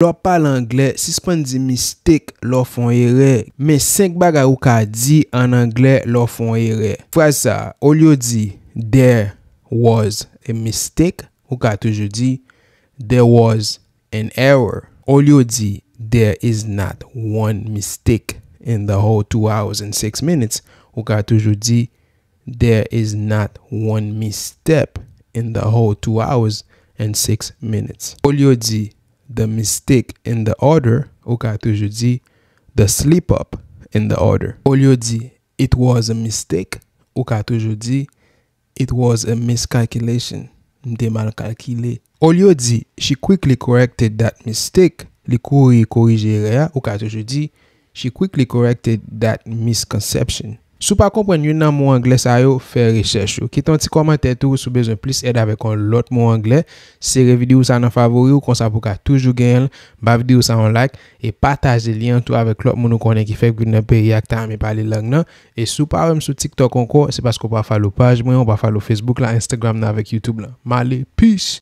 Lò parle anglais, si s'pan di mistake, lò fon erreur. Mais 5 bagay ou ka di en anglais, lò fon erreur. Phrase ça, au lieu di there was a mistake, ou ka toujou di there was an error. Au lieu di there is not one mistake in the whole 2 hours and 6 minutes, ou ka toujou di there is not one misstep in the whole 2 hours and 6 minutes. Au lieu di the mistake in the order, ou ka toujou di the slip up in the order. Au lieu di it was a mistake, ou ka toujou di it was a miscalculation. Mde mal calculé. Au lieu di she quickly corrected that mistake, li kouri korije rea, ou ka toujou di she quickly corrected that misconception. Sou pa kompren yon nan mot anglais sa yo, fè recherche yo. Kiton ti commentaire tou sou besoin plus aide avec un lot mot anglais. Sere vidéo sa nan favori ou kon sa pou ka toujou gen. Ba vidéo sa on like et partage lien tout avec l'autre moun konnen ki fait gounen pays ak ta me parler langue nan. Et sou pa wèm sou TikTok encore, c'est parce qu'on pa follow page moi, on pa follow Facebook la, Instagram nan avec YouTube la. Male, peace.